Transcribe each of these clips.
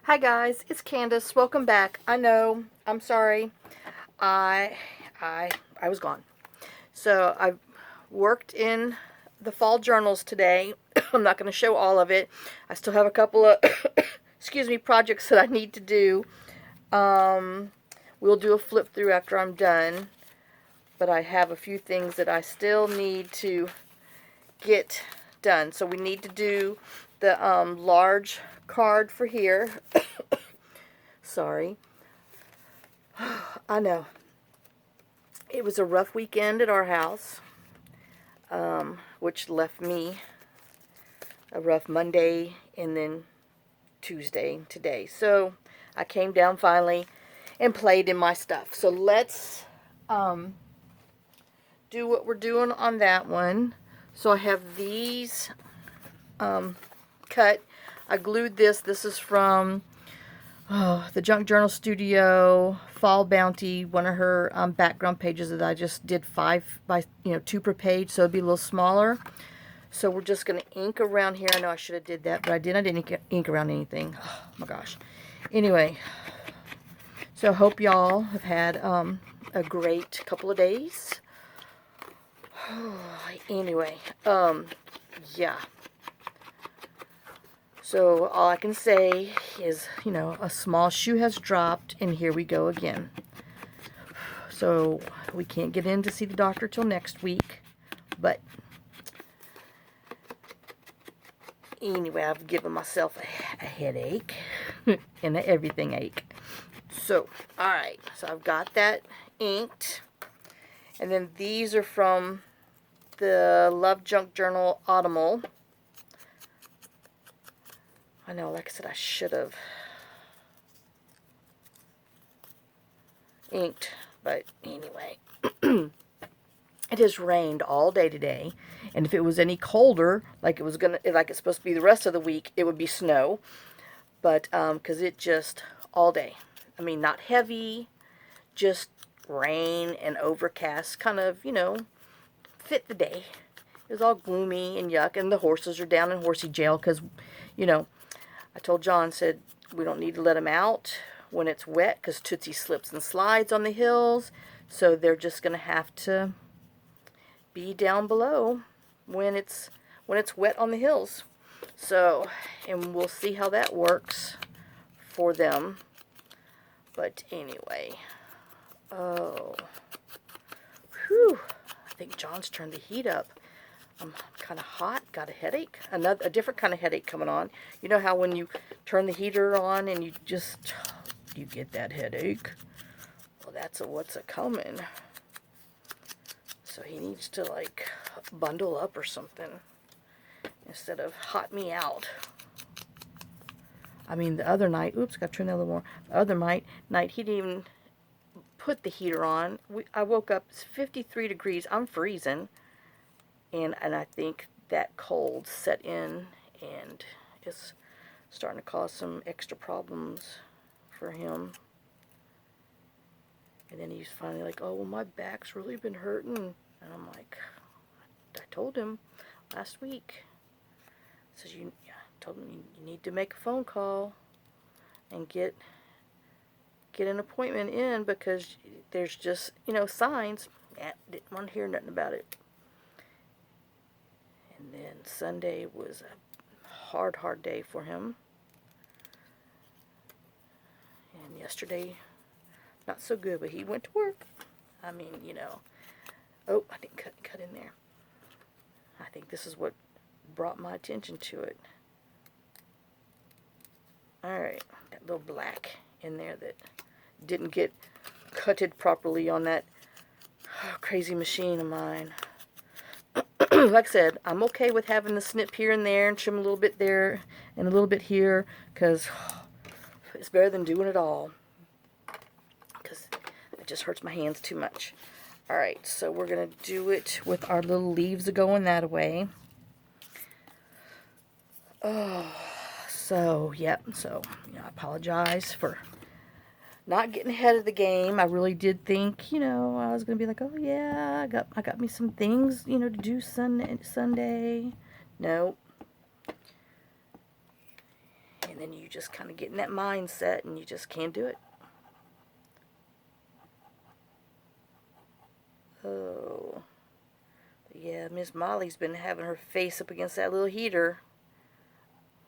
Hi guys, it's Candace. Welcome back. I know, I'm sorry. I I I was gone. So I worked in the fall journals today. I'm not going to show all of it. I still have a couple of excuse me, projects that I need to do. We'll do a flip through after I'm done, but I have a few things that I still need to get done. So we need to do the large card for here. Sorry. I know. It was a rough weekend at our house, which left me a rough Monday and then Tuesday today. So I came down finally and played in my stuff. So let's do what we're doing on that one. So I have these cut. I glued this. This is from the TheJunkJournalStudio Fall Bounty, one of her background pages that I just did 5 by 2 per page, so it'd be a little smaller. So we're just going to ink around here. I know I should have did that, but I didn't ink around anything. Oh my gosh. Anyway, so hope y'all have had a great couple of days. Anyway, yeah. So all I can say is, a small shoe has dropped, and here we go again. So we can't get in to see the doctor till next week, but anyway, I've given myself a headache and an everything ache. So, alright, so I've got that inked, and then these are from the LoveJunkJournals Autumnal. I know, like I said, I should have inked, but anyway. It has rained all day today, and if it was any colder, like it's supposed to be the rest of the week, it would be snow. But because it just all day. I mean, not heavy, just rain and overcast, kind of, fit the day. It was all gloomy and yuck, and the horses are down in horsey jail because, I told John, said, we don't need to let them out when it's wet because Tootsie slips and slides on the hills. So they're just going to have to be down below when it's wet on the hills. So, and we'll see how that works for them. But anyway, oh, whew, I think John's turned the heat up. I'm kind of hot, got a headache, a different kind of headache coming on. You know how when you turn the heater on and you get that headache? Well, that's what's a-coming. So he needs to, like, bundle up or something instead of hot me out. I mean, the other night, oops, got to turn that a little more. The other night he didn't even put the heater on. I woke up, it's 53 degrees. I'm freezing. And I think that cold set in and it's starting to cause some extra problems for him. And then he's finally like, oh, well, my back's really been hurting. And I'm like, I told him last week. Says I told him you need to make a phone call and get an appointment in because there's just, signs. Didn't want to hear nothing about it. And then Sunday was a hard day for him. And yesterday, not so good, but he went to work. I mean, oh, I didn't cut in there. I think this is what brought my attention to it. Alright, that little black in there that didn't get cutted properly on that crazy machine of mine. Like I said, I'm okay with having the snip here and there and trim a little bit there and a little bit here because it's better than doing it all because it just hurts my hands too much. Alright, so we're going to do it with our little leaves going that way. Oh, so, yep, so, I apologize for not getting ahead of the game. I really did think, I was going to be like, oh yeah, I got me some things, to do Sunday. Nope. And then you just kind of get in that mindset and you just can't do it. Oh. Yeah, Miss Molly's been having her face up against that little heater.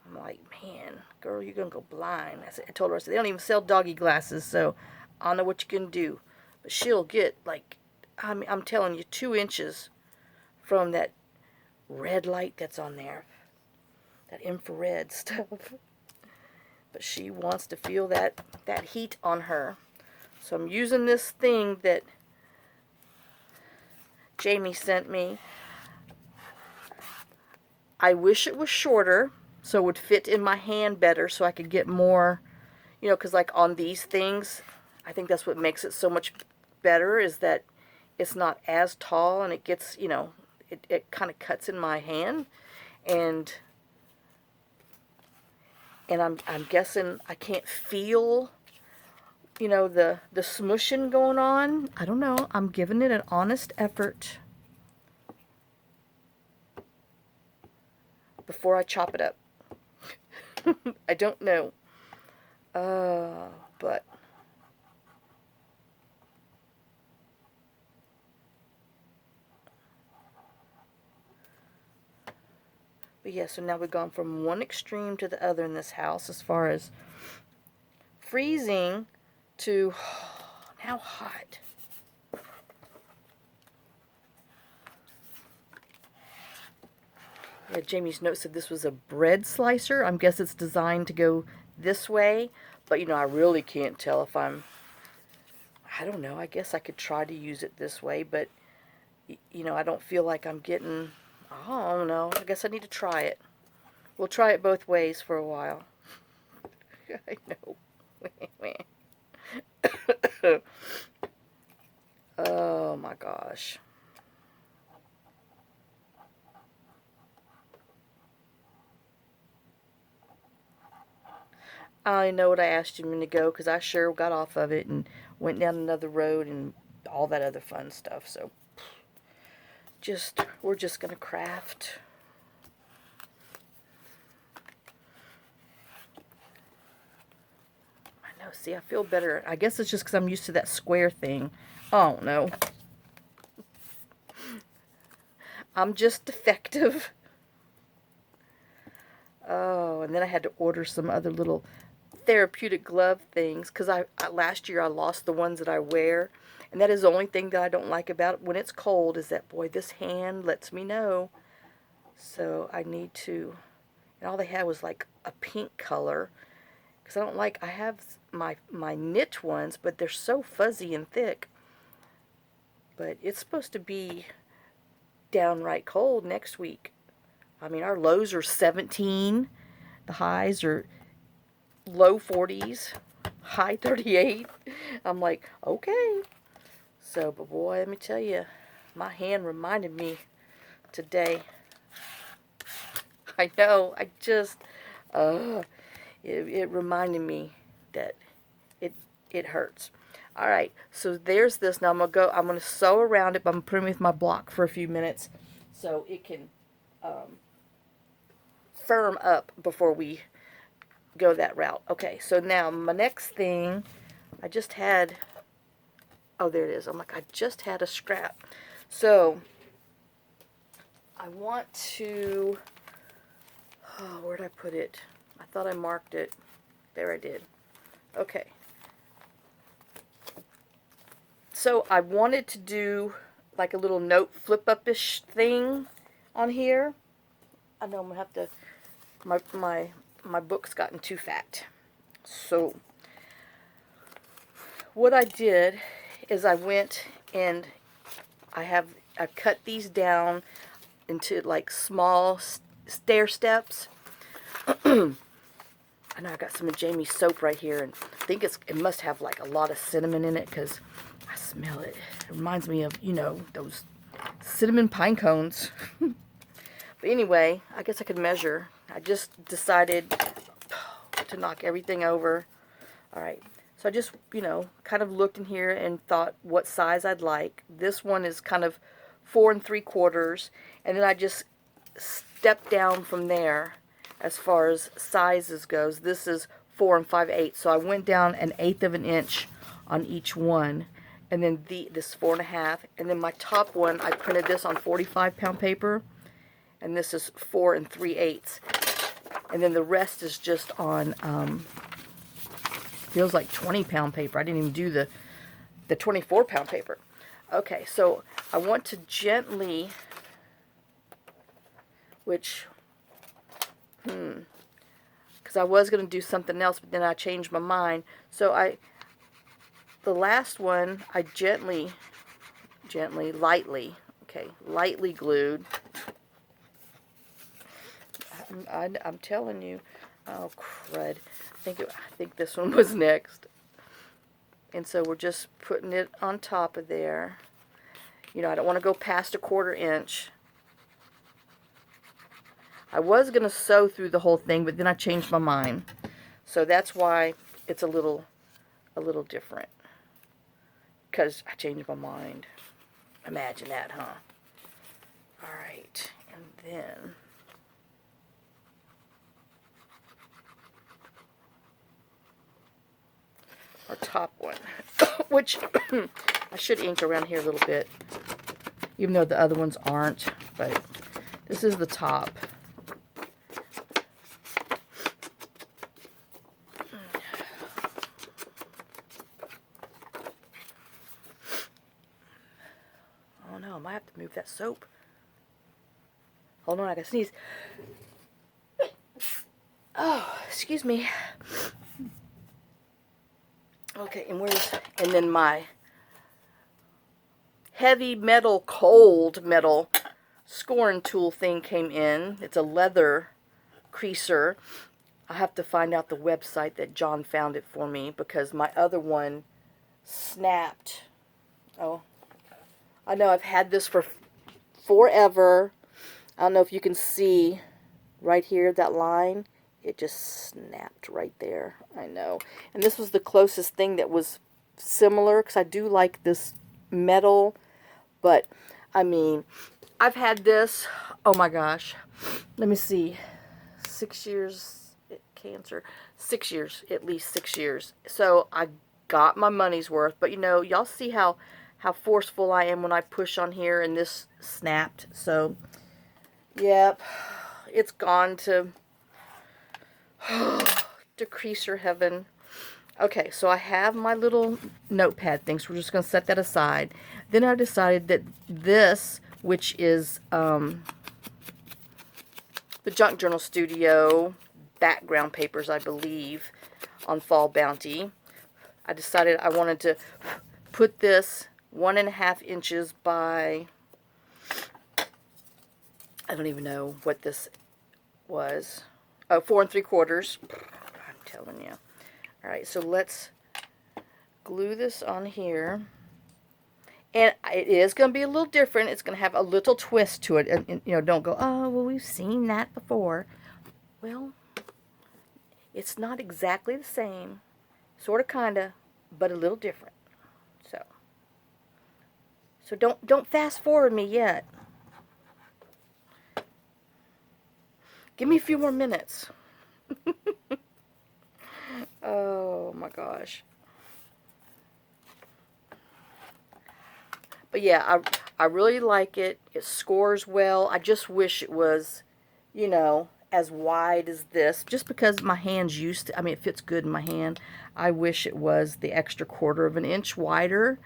I'm like, man, girl, you're going to go blind. I told her, I said, they don't even sell doggy glasses, so I don't know what you can do. But she'll get, like, I'm telling you, 2 inches from that red light that's on there. That infrared stuff. But she wants to feel that heat on her. So I'm using this thing that Jamie sent me. I wish it was shorter so it would fit in my hand better so I could get more, you know, because like on these things, I think that's what makes it so much better, is that it's not as tall and it gets, you know, it kind of cuts in my hand. And I'm guessing I can't feel, you know, the smushing going on. I don't know. I'm giving it an honest effort before I chop it up. I don't know. But yeah, so now we've gone from one extreme to the other in this house as far as freezing to now hot. Yeah, Jamie's note said this was a bread slicer. I guess it's designed to go this way, but you know, I really can't tell if I don't know, I guess I could try to use it this way, but you know, I don't feel like I'm getting, I don't know, I guess I need to try it. We'll try it both ways for a while. I know. Oh my gosh. I know what I asked you a minute ago, because I sure got off of it and went down another road and all that other fun stuff. So we're just gonna craft. I know, see, I feel better. I guess it's just because I'm used to that square thing. Oh no. I'm just defective. Oh, and then I had to order some other little therapeutic glove things, because last year I lost the ones that I wear, and that is the only thing that I don't like about it when it's cold, is that, boy, this hand lets me know. So I need to, and all they had was like a pink color, because I don't like, I have my knit ones, but they're so fuzzy and thick. But it's supposed to be downright cold next week. I mean, our lows are 17, the highs are low 40s, high 38. I'm like, okay. So, but boy, let me tell you, my hand reminded me today. I know, I just, it reminded me that it hurts. All right, so there's this. Now I'm going to sew around it, but I'm putting it with my block for a few minutes so it can firm up before we go that route. Okay, so now my next thing, I just had, oh, there it is. I'm like, I just had a scrap. So I want to, oh, where'd I put it? I thought I marked it. There, I did. Okay. So I wanted to do like a little note flip-up-ish thing on here. I know I'm going to have to, my book's gotten too fat. So what I did is I went and I cut these down into like small stair steps. I know I got some of Jamie's soap right here, and I think it must have like a lot of cinnamon in it, because I smell it. It reminds me of, you know, those cinnamon pine cones. But anyway, I guess I could measure. I just decided to knock everything over. Alright, so I just, you know, kind of looked in here and thought what size I'd like. This one is kind of 4 3/4, and then I just stepped down from there as far as sizes goes. This is 4 5/8, so I went down 1/8 of an inch on each one, and then this 4 1/2, and then my top one I printed this on 45-pound paper, and this is 4 3/8, and then the rest is just on feels like 20-pound paper. I didn't even do the 24-pound paper. Okay, so I want to gently, because I was going to do something else, but then I changed my mind. So the last one, I gently, lightly, okay, lightly glued. I'm telling you, oh crud, I think this one was next. And so we're just putting it on top of there. You know, I don't want to go past 1/4 inch. I was going to sew through the whole thing, but then I changed my mind. So that's why it's a little different. Because I changed my mind. Imagine that, huh? Alright, and then our top one, which I should ink around here a little bit, even though the other ones aren't, but this is the top. Oh no, I might have to move that soap. Hold on, I gotta sneeze. Oh, excuse me. Okay, and then my heavy metal, cold metal scoring tool thing came in. It's a leather creaser. I have to find out the website that John found it for me, because my other one snapped. Oh, I know I've had this for forever. I don't know if you can see right here, that line. It just snapped right there. I know. And this was the closest thing that was similar, because I do like this metal. But, I mean, I've had this, oh my gosh, let me see, 6 years, cancer, 6 years, at least 6 years. So I got my money's worth. But, you know, y'all see how forceful I am when I push on here, and this snapped. So, yep, it's gone to decreaser heaven. Okay, so I have my little notepad thing, so we're just going to set that aside. Then I decided that this, which is the Junk Journal Studio background papers, I believe, on Fall Bounty, I decided I wanted to put this 1 1/2 inches by, I don't even know what this was. Oh, 4 3/4. I'm telling you. Alright, so let's glue this on here. And it is going to be a little different. It's going to have a little twist to it. And, you know, don't go, oh, well, we've seen that before. Well, it's not exactly the same. Sort of, kind of, but a little different. So don't fast forward me yet. Give me a few more minutes. Oh my gosh. But yeah, I really like it. It scores well. I just wish it was, you know, as wide as this. Just because my hand's used to, I mean, it fits good in my hand. I wish it was the extra 1/4 of an inch wider.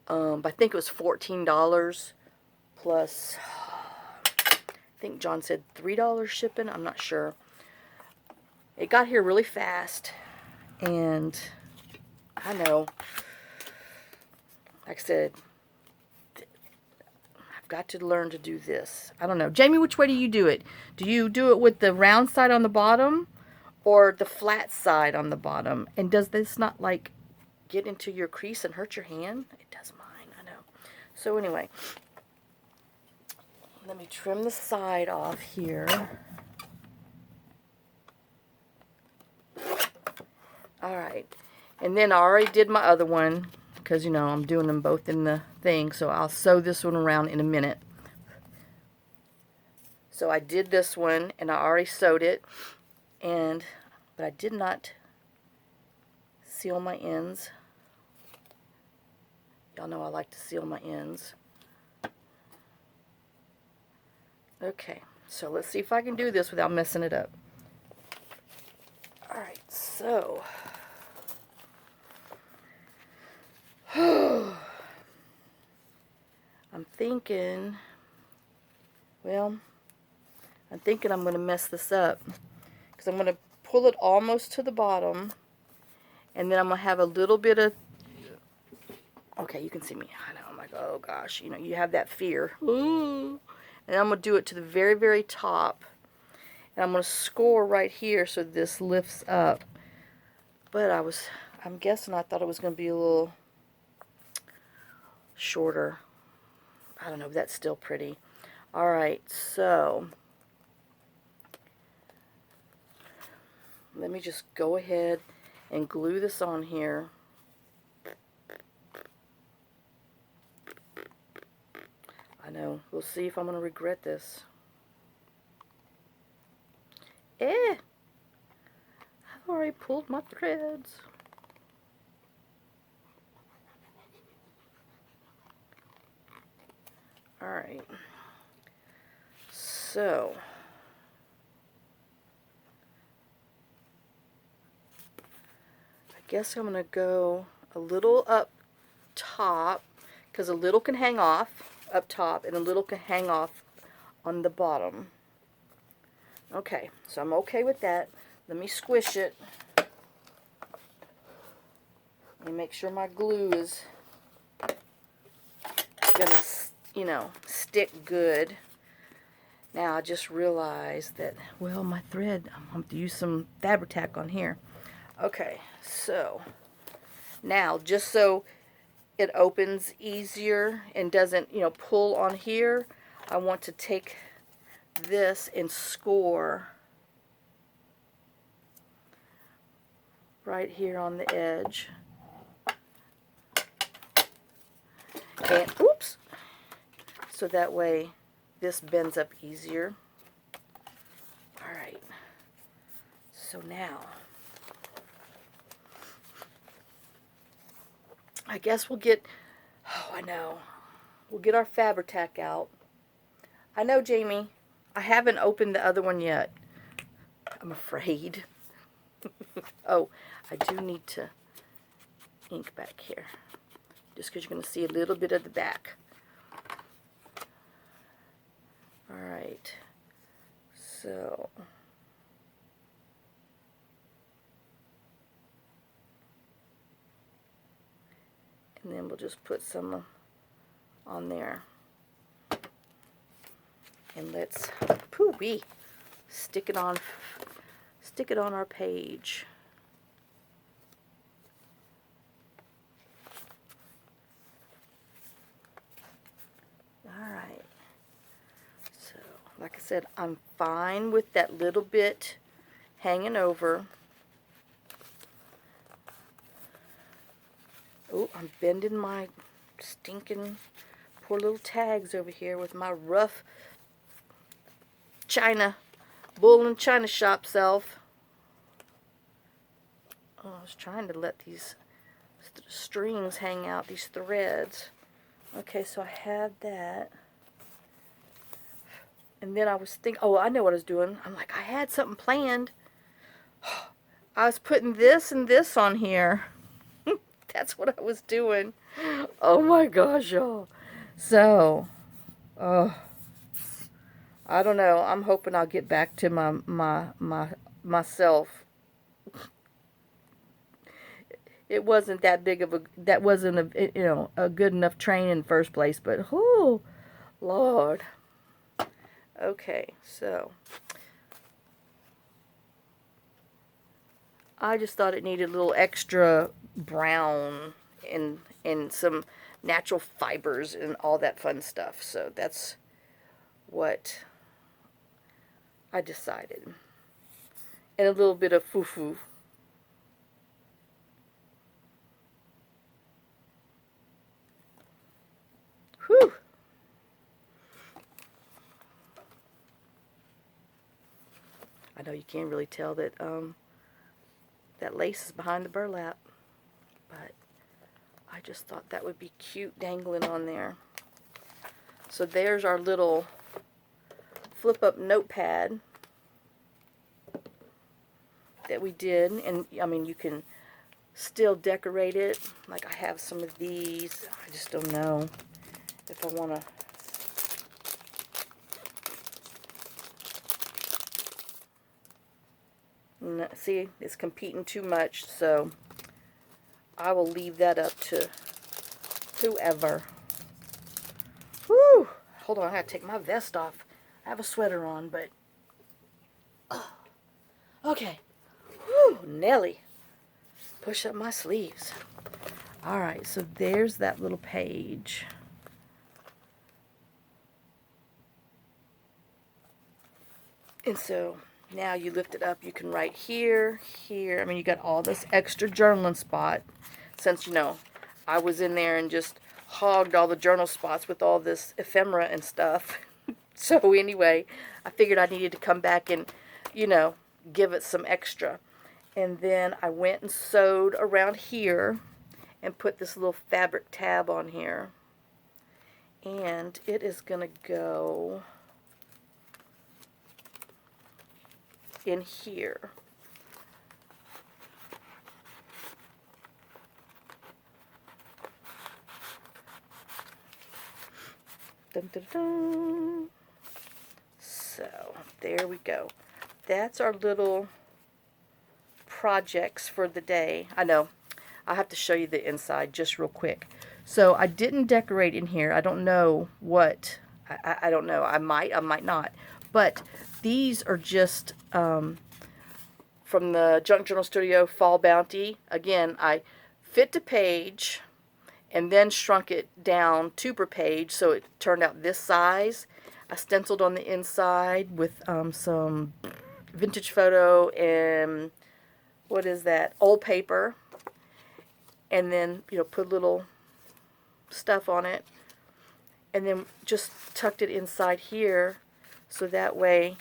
But I think it was $14 plus, I think John said $3 shipping. I'm not sure. It got here really fast. And I know, like I said, I've got to learn to do this. I don't know. Jamie, which way do you do it? Do you do it with the round side on the bottom or the flat side on the bottom? And does this not, like, get into your crease and hurt your hand? It does mine, I know. So anyway, let me trim the side off here. Alright, and then I already did my other one, because, you know, I'm doing them both in the thing, so I'll sew this one around in a minute. So I did this one, and I already sewed it, but I did not seal my ends. Y'all know I like to seal my ends. Okay, so let's see if I can do this without messing it up. Alright, so I'm thinking, well, I'm thinking I'm going to mess this up, because I'm going to pull it almost to the bottom, and then I'm going to have a little bit of, okay, you can see me. I know, I'm like, oh gosh, you know, you have that fear. Ooh. And I'm going to do it to the very, very top, and I'm going to score right here so this lifts up. But I'm guessing I thought it was going to be a little shorter. I don't know, but that's still pretty. Alright, so let me just go ahead and glue this on here. I know, we'll see if I'm going to regret this. I've already pulled my threads. Alright, so I guess I'm going to go a little up top, because a little can hang off up top and a little can hang off on the bottom. Okay, so I'm okay with that. Let me squish it. Let me make sure my glue is gonna, you know, stick good. Now I just realized that, well, my thread, I'm going to use some Fabri-Tac on here. Okay, so now just so it opens easier and doesn't, you know, pull on here, I want to take this and score right here on the edge. And oops, so that way this bends up easier. Alright, so now I guess we'll get, oh I know, we'll get our Fabri-Tac out. I know, Jamie, I haven't opened the other one yet, I'm afraid. Oh, I do need to ink back here, just because you're going to see a little bit of the back. Alright, so and then we'll just put some on there. And let's poo-wee, stick it on our page. Alright. So, like I said, I'm fine with that little bit hanging over. Oh, I'm bending my stinking poor little tags over here with my rough China, bull and China shop self. Oh, I was trying to let these strings hang out, these threads. Okay, so I have that. And then I was thinking, oh, I know what I was doing. I'm like, I had something planned. I was putting this and this on here. That's what I was doing. Oh my gosh, y'all. So, I don't know. I'm hoping I'll get back to myself. It wasn't that big of a, that wasn't a, you know, a good enough train in the first place, but oh, Lord. Okay, so I just thought it needed a little extra brown and some natural fibers and all that fun stuff. So that's what I decided. And a little bit of foo-foo. Whew. I know you can't really tell that that lace is behind the burlap, but I just thought that would be cute dangling on there. So there's our little flip-up notepad that we did, and I mean, you can still decorate it. Like, I have some of these. I just don't know if I want to. See, it's competing too much, so I will leave that up to whoever. Whew! Hold on, I gotta take my vest off. I have a sweater on, but okay. Whew, Nelly. Push up my sleeves. Alright, so there's that little page. And so now you lift it up, you can write here, here. I mean, you got all this extra journaling spot. Since, you know, I was in there and just hogged all the journal spots with all this ephemera and stuff. So anyway, I figured I needed to come back and, you know, give it some extra. And then I went and sewed around here and put this little fabric tab on here. And it is going to go in here. Dun, dun, dun. So there we go. That's our little projects for the day. I know I have to show you the inside just real quick. So I didn't decorate in here. I don't know what. I don't know. I might not. But these are just from the Junk Journal Studio Fall Bounty. Again, I fit to page and then shrunk it down 2 per page, so it turned out this size. I stenciled on the inside with some vintage photo and what is that, old paper, and then, you know, put little stuff on it, and then just tucked it inside here, so that way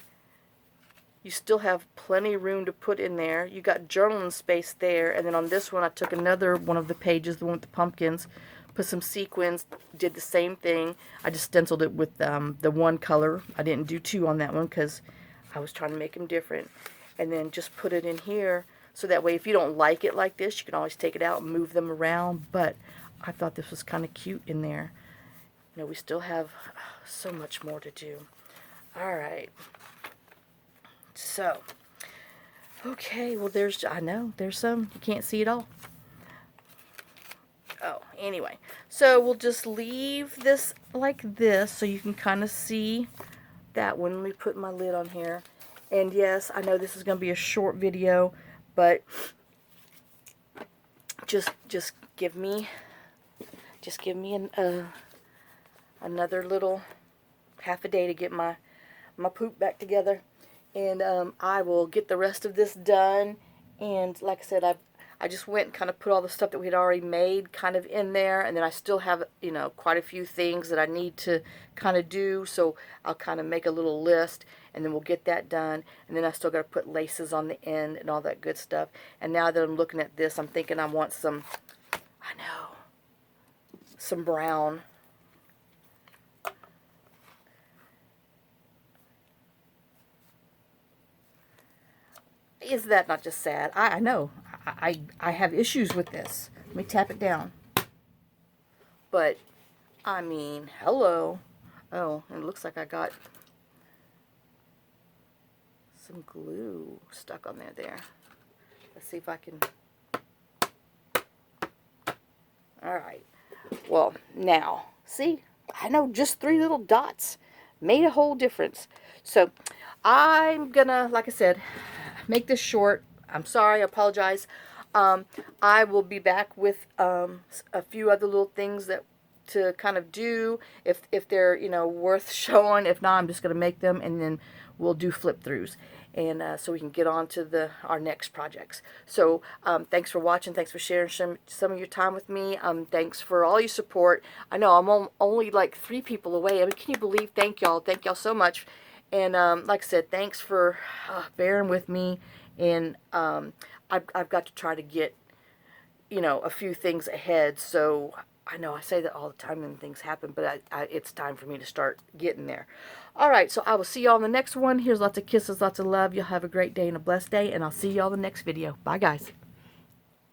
you still have plenty of room to put in there. You got journaling space there. And then on this one, I took another one of the pages, the one with the pumpkins, put some sequins, did the same thing. I just stenciled it with the one color. I didn't do 2 on that one because I was trying to make them different. And then just put it in here, so that way if you don't like it like this, you can always take it out and move them around. But I thought this was kind of cute in there. You know, we still have so much more to do. Alright. So, okay, well I know, there's some, you can't see it all. Oh, anyway, so we'll just leave this like this so you can kind of see that one. Let me put my lid on here. And yes, I know this is going to be a short video, but just give me another little half a day to get my poop back together. And I will get the rest of this done. And like I said, I just went and kind of put all the stuff that we had already made kind of in there. And then I still have, you know, quite a few things that I need to kind of do. So I'll kind of make a little list, and then we'll get that done. And then I still got to put laces on the end and all that good stuff. And now that I'm looking at this, I'm thinking I want some, I know, some brown. Is that not just sad? I know. I have issues with this. Let me tap it down. But, I mean, hello. Oh, and it looks like I got some glue stuck on there. Let's see if I can. Alright. Well, now, see? I know just 3 little dots made a whole difference. So, I'm gonna, like I said, make this short. I'm sorry, I apologize. I will be back with a few other little things that to kind of do if they're, you know, worth showing. If not, I'm just going to make them, and then we'll do flip throughs, and so we can get on to our next projects. So thanks for watching. Thanks for sharing some of your time with me. Thanks for all your support. I know I'm only like 3 people away. I mean, can you believe? Thank y'all so much. And like I said, thanks for bearing with me. And I've got to try to get, you know, a few things ahead. So I know I say that all the time and things happen, but it's time for me to start getting there. All right, so I will see y'all in the next one. Here's lots of kisses, lots of love. You'll have a great day and a blessed day, and I'll see y'all in the next video. Bye, guys.